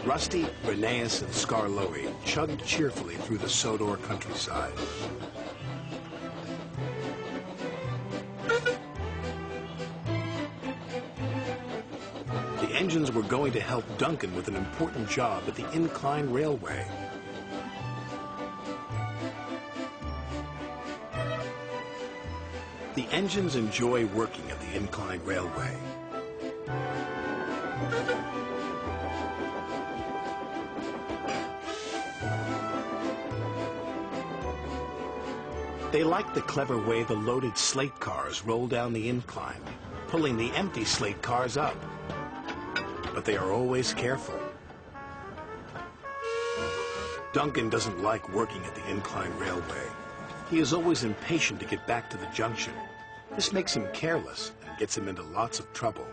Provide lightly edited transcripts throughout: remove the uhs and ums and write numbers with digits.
Rusty, Rheneas, and Skarloey chugged cheerfully through the Sodor countryside. The engines were going to help Duncan with an important job at the incline railway. The engines enjoy working at the incline railway. They like the clever way the loaded slate cars roll down the incline, pulling the empty slate cars up. But they are always careful. Duncan doesn't like working at the incline railway. He is always impatient to get back to the junction. This makes him careless and gets him into lots of trouble.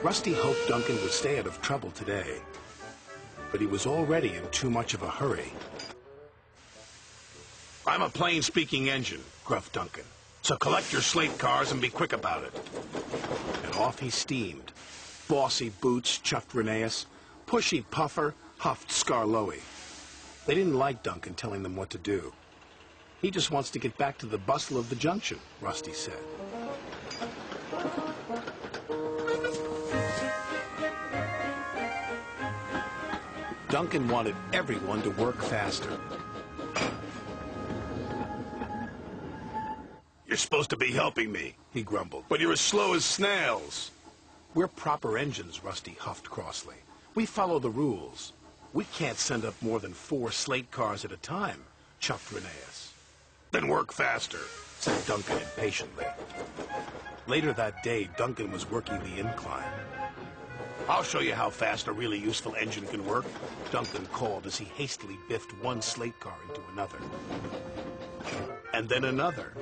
Rusty hoped Duncan would stay out of trouble today, but he was already in too much of a hurry. "I'm a plain-speaking engine," gruffed Duncan, "so collect your slate cars and be quick about it." And off he steamed. Bossy Boots chuffed Rheneas. Pushy Puffer huffed Skarloey. They didn't like Duncan telling them what to do. "He just wants to get back to the bustle of the junction," Rusty said. Duncan wanted everyone to work faster. "You're supposed to be helping me," he grumbled, "but you're as slow as snails." "We're proper engines," Rusty huffed crossly. "We follow the rules. We can't send up more than 4 slate cars at a time," chuffed Rheneas. "Then work faster," said Duncan impatiently. Later that day, Duncan was working the incline. "I'll show you how fast a really useful engine can work," Duncan called as he hastily biffed one slate car into another. And then another.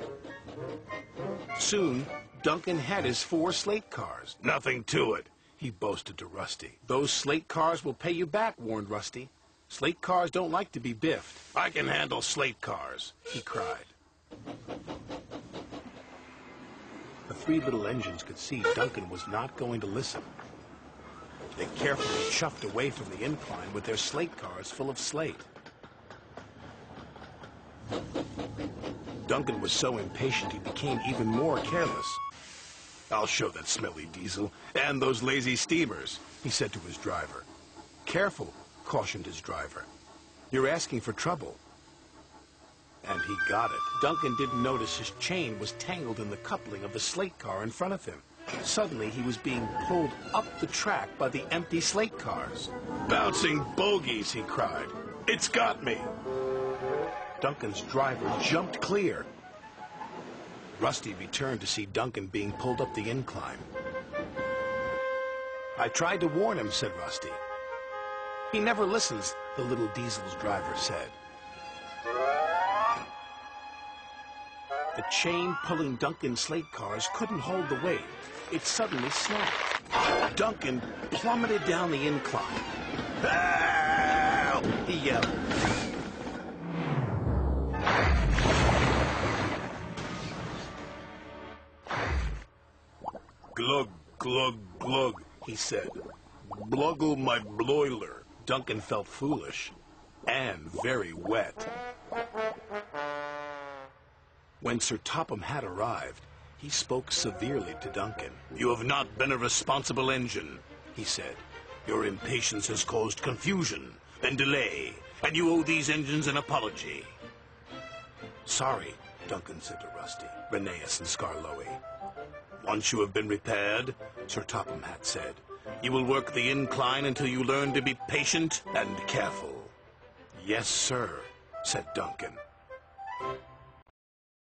Soon, Duncan had his 4 slate cars. "Nothing to it," he boasted to Rusty. "Those slate cars will pay you back," warned Rusty. "Slate cars don't like to be biffed." "I can handle slate cars," he cried. The 3 little engines could see Duncan was not going to listen. They carefully chuffed away from the incline with their slate cars full of slate. Duncan was so impatient he became even more careless. "I'll show that smelly diesel and those lazy steamers," he said to his driver. "Careful," cautioned his driver. "You're asking for trouble." And he got it. Duncan didn't notice his chain was tangled in the coupling of the slate car in front of him. Suddenly, he was being pulled up the track by the empty slate cars. "Bouncing bogies," he cried. "It's got me." Duncan's driver jumped clear. Rusty returned to see Duncan being pulled up the incline. "I tried to warn him," said Rusty. "He never listens," the little diesel's driver said. The chain pulling Duncan's slate cars couldn't hold the weight. It suddenly snapped. Duncan plummeted down the incline. "Help!" he yelled. "Glug, glug, glug," he said. "Bluggle my bloiler." Duncan felt foolish and very wet. When Sir Topham had arrived, he spoke severely to Duncan. "You have not been a responsible engine," he said. "Your impatience has caused confusion and delay, and you owe these engines an apology." "Sorry," Duncan said to Rusty, Rheneas, and Skarloey. "Once you have been repaired," Sir Topham had said, "you will work the incline until you learn to be patient and careful." "Yes, sir," said Duncan.